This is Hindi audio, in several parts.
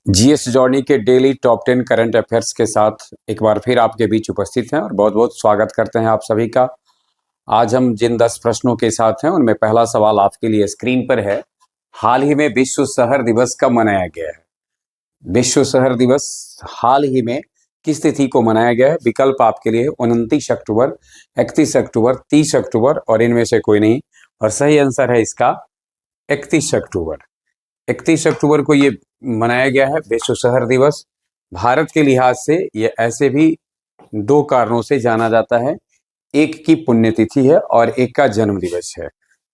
जीएस जॉर्नी के डेली टॉप 10 करंट अफेयर्स के साथ एक बार फिर आपके बीच उपस्थित हैं और बहुत बहुत स्वागत करते हैं आप सभी का। आज हम जिन 10 प्रश्नों के साथ हैं उनमें पहला सवाल आपके लिए स्क्रीन पर है। हाल ही में विश्व शहर दिवस कब मनाया गया है? विश्व शहर दिवस हाल ही में किस तिथि को मनाया गया है? विकल्प आपके लिए 29 अक्टूबर, 31 अक्टूबर, 30 अक्टूबर और इनमें से कोई नहीं। और सही आंसर है इसका 31 अक्टूबर। 31 अक्टूबर को ये मनाया गया है विश्व शहर दिवस। भारत के लिहाज से ये ऐसे भी दो कारणों से जाना जाता है। एक की पुण्यतिथि है और एक का जन्म दिवस है।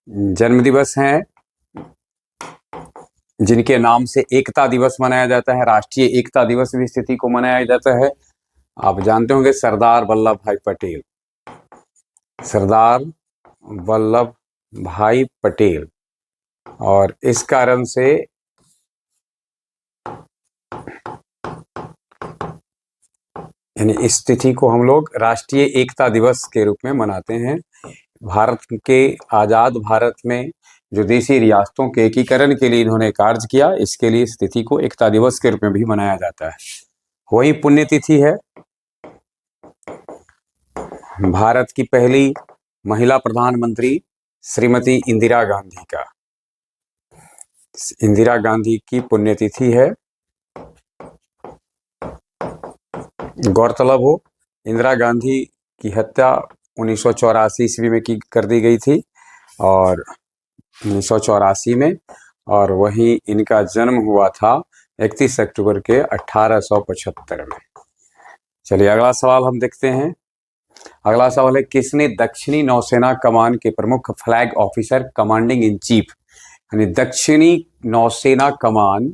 जन्म दिवस है जिनके नाम से एकता दिवस मनाया जाता है, राष्ट्रीय एकता दिवस भी इस तिथि को मनाया जाता है। आप जानते होंगे सरदार वल्लभ भाई पटेल, सरदार वल्लभ भाई पटेल। और इस कारण से यानी इस तिथि को हम लोग राष्ट्रीय एकता दिवस के रूप में मनाते हैं। भारत के आज़ाद भारत में जो देशी रियासतों के एकीकरण के लिए इन्होंने कार्य किया, इसके लिए इस तिथि को एकता दिवस के रूप में भी मनाया जाता है। वही पुण्यतिथि है भारत की पहली महिला प्रधानमंत्री श्रीमती इंदिरा गांधी का। इंदिरा गांधी की पुण्यतिथि है। गौरतलब हो, इंदिरा गांधी की हत्या 1984 ईस्वी में कर दी गई थी और 1984 में, और वहीं इनका जन्म हुआ था 31 अक्टूबर के 1875 में। चलिए अगला सवाल हम देखते हैं। अगला सवाल है, किसने दक्षिणी नौसेना कमान के प्रमुख flag officer commanding in chief, यानी दक्षिणी नौसेना कमान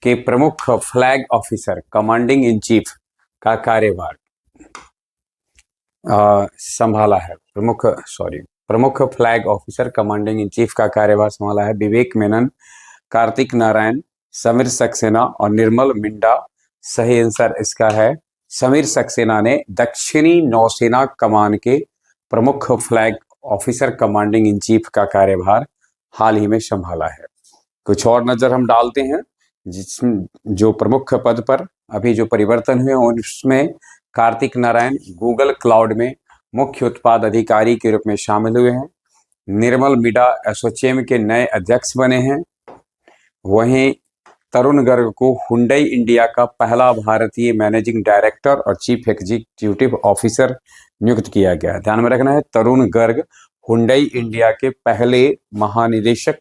के प्रमुख flag officer commanding in chief का कार्यभार संभाला है? प्रमुख flag officer commanding in chief का कार्यभार संभाला है विवेक मेनन, कार्तिक नारायण, समीर सक्सेना और निर्मल मिंडा। सही आंसर इसका है समीर सक्सेना ने दक्षिणी नौसेना कमान के प्रमुख flag officer commanding in chief का कार्यभार हाल ही में संभाला है। कुछ और नजर हम डालते हैं जिसमें जो प्रमुख पद पर अभी जो परिवर्तन हुए उसमें कार्तिक नारायण गूगल क्लाउड में मुख्य उत्पाद अधिकारी के रूप में शामिल हुए हैं। निर्मल मिडा एसोचैम के नए अध्यक्ष बने हैं। वहीं तरुण गर्ग को हुंडई इंडिया का पहला भारतीय मैनेजिंग डायरेक्टर और चीफ एग्जीक्यूटिव ऑफिसर नियुक्त किया गया है। ध्यान में रखना है, तरुण गर्ग हुंडई इंडिया के पहले महानिदेशक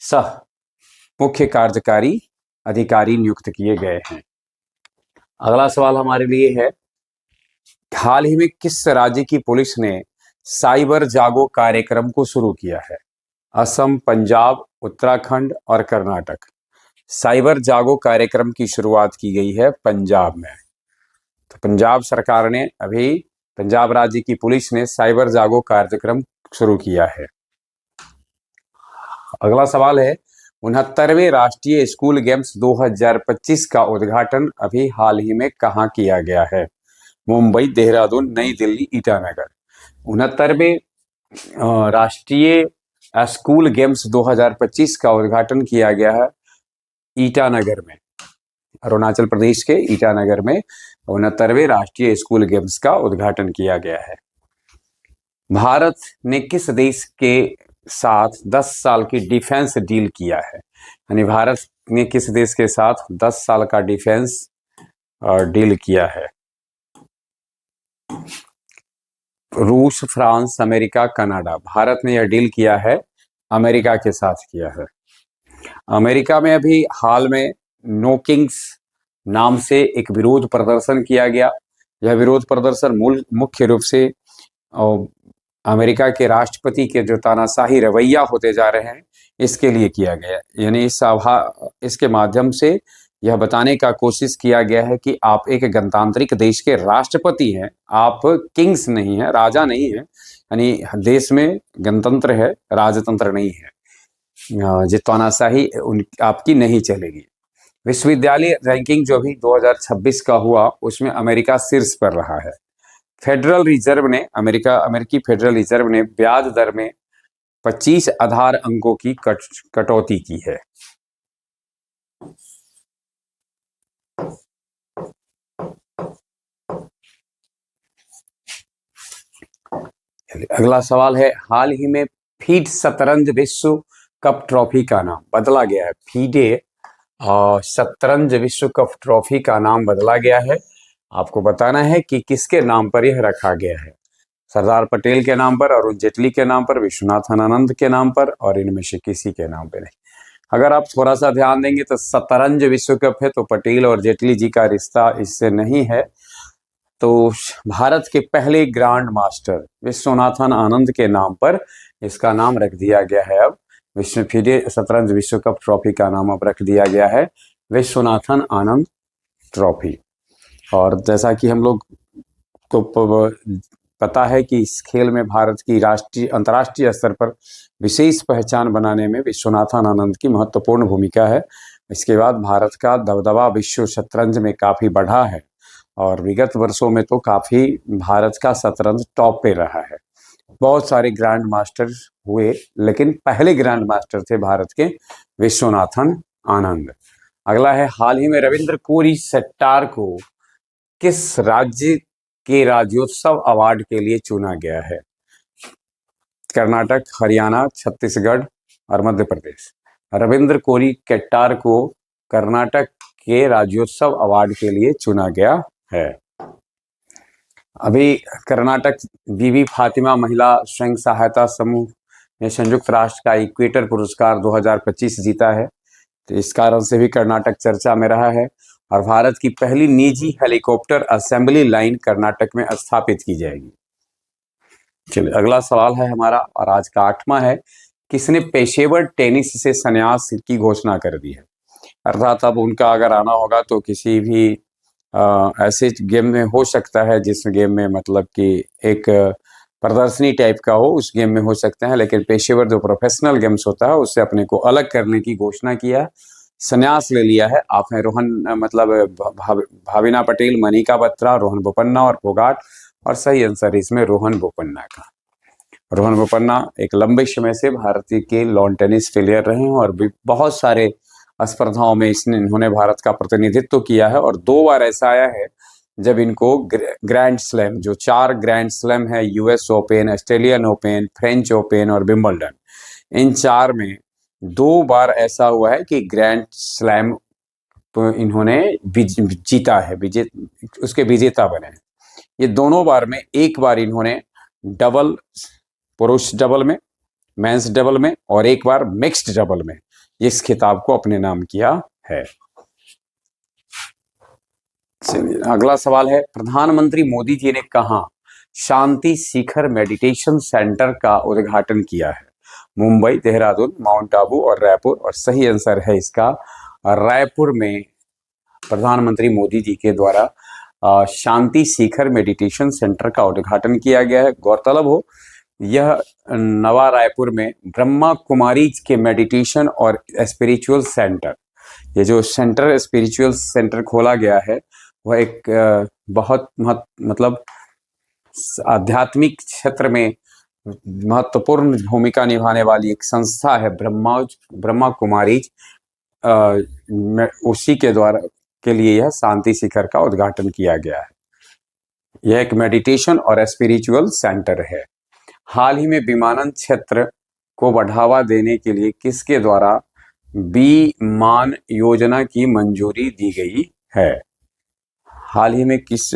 सह मुख्य कार्यकारी अधिकारी नियुक्त किए गए हैं। अगला सवाल हमारे लिए है, हाल ही में किस राज्य की पुलिस ने साइबर जागो कार्यक्रम को शुरू किया है? असम, पंजाब, उत्तराखंड और कर्नाटक। साइबर जागो कार्यक्रम की शुरुआत की गई है पंजाब में। तो पंजाब सरकार ने अभी, पंजाब राज्य की पुलिस ने साइबर जागो कार्यक्रम शुरू किया है। अगला सवाल है, 69वें राष्ट्रीय स्कूल गेम्स 2025 का उद्घाटन अभी हाल ही में कहाँ किया गया है? मुंबई, देहरादून, नई दिल्ली, ईटानगर। 69वें राष्ट्रीय स्कूल गेम्स 2025 का उद्घाटन किया गया है ईटानगर में, अरुणाचल प्रदेश के ईटानगर में 69वें राष्ट्रीय स्कूल गेम्स का उद्घाटन किया गया है। भारत ने किस देश के साथ 10 साल की डिफेंस डील किया है? यानी भारत ने किस देश के साथ 10 साल का डिफेंस डील किया है? रूस, फ्रांस, अमेरिका, कनाडा। भारत ने यह डील किया है अमेरिका के साथ किया है। अमेरिका में अभी हाल में नो किंग्स नाम से एक विरोध प्रदर्शन किया गया। यह विरोध प्रदर्शन मुख्य रूप से अमेरिका के राष्ट्रपति के जो तानाशाही रवैया होते जा रहे हैं इसके लिए किया गया। यानी इसके माध्यम से यह बताने का कोशिश किया गया है कि आप एक गणतांत्रिक देश के राष्ट्रपति हैं, आप किंग्स नहीं हैं, राजा नहीं हैं। यानी देश में गणतंत्र है, राजतंत्र नहीं है। जो तानाशाही आपकी नहीं चलेगी। विश्वविद्यालय रैंकिंग जो भी 2026 का हुआ उसमें अमेरिका शीर्ष पर रहा है। फेडरल रिजर्व ने अमेरिकी फेडरल रिजर्व ने ब्याज दर में 25 आधार अंकों की कटौती की है। चलिए अगला सवाल है, हाल ही में फीड शतरंज विश्व कप ट्रॉफी का नाम बदला गया है। फीडे और शतरंज विश्व कप ट्रॉफी का नाम बदला गया है। आपको बताना है कि किसके नाम पर यह रखा गया है। सरदार पटेल के नाम पर, अरुण जेटली के नाम पर, विश्वनाथन आनंद के नाम पर, और इनमें से किसी के नाम पर नहीं। अगर आप थोड़ा सा ध्यान देंगे तो शतरंज विश्व कप है, तो पटेल और जेटली जी का रिश्ता इससे नहीं है। तो भारत के पहले ग्रैंड मास्टर विश्वनाथन आनंद के नाम पर इसका नाम रख दिया गया है। अब फिडे शतरंज विश्व कप ट्रॉफी का नाम अब रख दिया गया है विश्वनाथन आनंद ट्रॉफी। और जैसा कि हम लोग को पता है कि इस खेल में भारत की राष्ट्रीय अंतर्राष्ट्रीय स्तर पर विशेष पहचान बनाने में विश्वनाथन आनंद की महत्वपूर्ण भूमिका है। इसके बाद भारत का दबदबा विश्व शतरंज में काफी बढ़ा है और विगत वर्षों में तो काफी भारत का शतरंज टॉप पे रहा है। बहुत सारे ग्रैंड मास्टर हुए, लेकिन पहले ग्रैंड मास्टर थे भारत के विश्वनाथन आनंद। अगला है, हाल ही में रविंद्र कोरी सेट्टार को किस राज्य के राज्योत्सव अवार्ड के लिए चुना गया है? कर्नाटक, हरियाणा, छत्तीसगढ़ और मध्य प्रदेश। रविंद्र कोरी केट्टार को कर्नाटक के राज्योत्सव अवार्ड के लिए चुना गया है। अभी कर्नाटक बीबी फातिमा महिला स्वयं सहायता समूह ने संयुक्त राष्ट्र का इक्वेटर पुरस्कार 2025 जीता है, तो इस कारण से भी कर्नाटक चर्चा में रहा है। और भारत की पहली निजी हेलीकॉप्टर असेंबली लाइन कर्नाटक में स्थापित की जाएगी। चलिए अगला सवाल है हमारा, और आज का 8वां है, किसने पेशेवर टेनिस से संन्यास की घोषणा कर दी है? अर्थात अब उनका अगर आना होगा तो किसी भी ऐसे गेम में हो सकता है जिस गेम में मतलब कि एक प्रदर्शनी टाइप का हो, उस गेम में हो सकते हैं, लेकिन पेशेवर जो प्रोफेशनल गेम्स होता है उससे अपने को अलग करने की घोषणा किया, संन्यास ले लिया है। आप हैं रोहन मतलब भाविना पटेल, मनिका बत्रा, रोहन बोपन्ना और फोगाट, और सही आंसर इसमें रोहन बोपन्ना का। रोहन बोपन्ना एक लंबे समय से भारतीय के लॉन टेनिस प्लेयर रहे हैं और भी बहुत सारे स्पर्धाओं में इन्होंने भारत का प्रतिनिधित्व किया है। और 2 बार ऐसा आया है जब इनको ग्रैंड स्लैम, जो 4 ग्रैंड स्लैम है, US open, Australian open, French open और विंबलडन, इन 4 में 2 बार ऐसा हुआ है कि ग्रैंड स्लैम तो इन्होंने जीता है, उसके विजेता बने हैं। ये दोनों बार में, एक बार इन्होंने डबल, पुरुष डबल में, मेंस डबल में, और एक बार मिक्स्ड डबल में इस खिताब को अपने नाम किया है। अगला सवाल है, प्रधानमंत्री मोदी जी ने कहाँ शांति शिखर मेडिटेशन सेंटर का उद्घाटन किया है? मुंबई, देहरादून, माउंट आबू और रायपुर। और सही आंसर है इसका रायपुर में प्रधानमंत्री मोदी जी के द्वारा शांति शिखर मेडिटेशन सेंटर का उद्घाटन किया गया है। गौरतलब हो, यह नवा रायपुर में ब्रह्मा कुमारीज के मेडिटेशन और स्पिरिचुअल सेंटर, ये जो सेंटर स्पिरिचुअल सेंटर खोला गया है वह एक बहुत मतलब आध्यात्मिक क्षेत्र में महत्वपूर्ण भूमिका निभाने वाली एक संस्था है ब्रह्मा कुमारीज। उसी के द्वारा के लिए यह शांति शिखर का उद्घाटन किया गया है। यह एक मेडिटेशन और स्पिरिचुअल सेंटर है। हाल ही में विमानन क्षेत्र को बढ़ावा देने के लिए किसके द्वारा विमान योजना की मंजूरी दी गई है? हाल ही में किस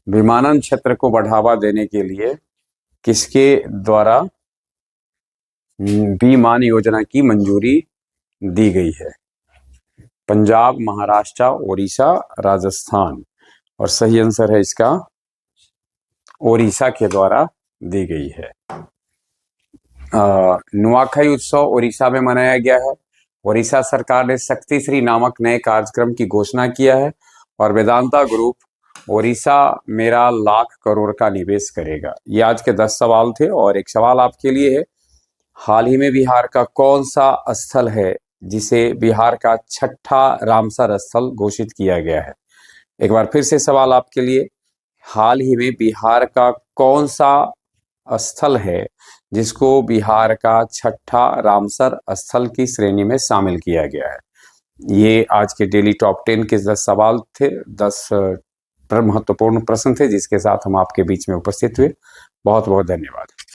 विमानन क्षेत्र को बढ़ावा देने के लिए किसके द्वारा विमान योजना की मंजूरी दी गई है? पंजाब, महाराष्ट्र, ओडिशा, राजस्थान। और सही आंसर है इसका ओडिशा के द्वारा दी गई है। नुआखाई उत्सव ओडिशा में मनाया गया है। ओडिशा सरकार ने शक्ति श्री नामक नए कार्यक्रम की घोषणा किया है और वेदांता ग्रुप ओडिशा मेरा लाख करोड़ का निवेश करेगा। ये आज के 10 सवाल थे और एक सवाल आपके लिए है, हाल ही में बिहार का कौन सा स्थल है जिसे बिहार का 6ठा रामसर स्थल घोषित किया गया है? एक बार फिर से सवाल आपके लिए, हाल ही में बिहार का कौन सा स्थल है जिसको बिहार का 6ठा रामसर स्थल की श्रेणी में शामिल किया गया है? ये आज के डेली टॉप 10 के 10 सवाल थे, 10 महत्वपूर्ण प्रश्न थे जिसके साथ हम आपके बीच में उपस्थित हुए। बहुत बहुत धन्यवाद।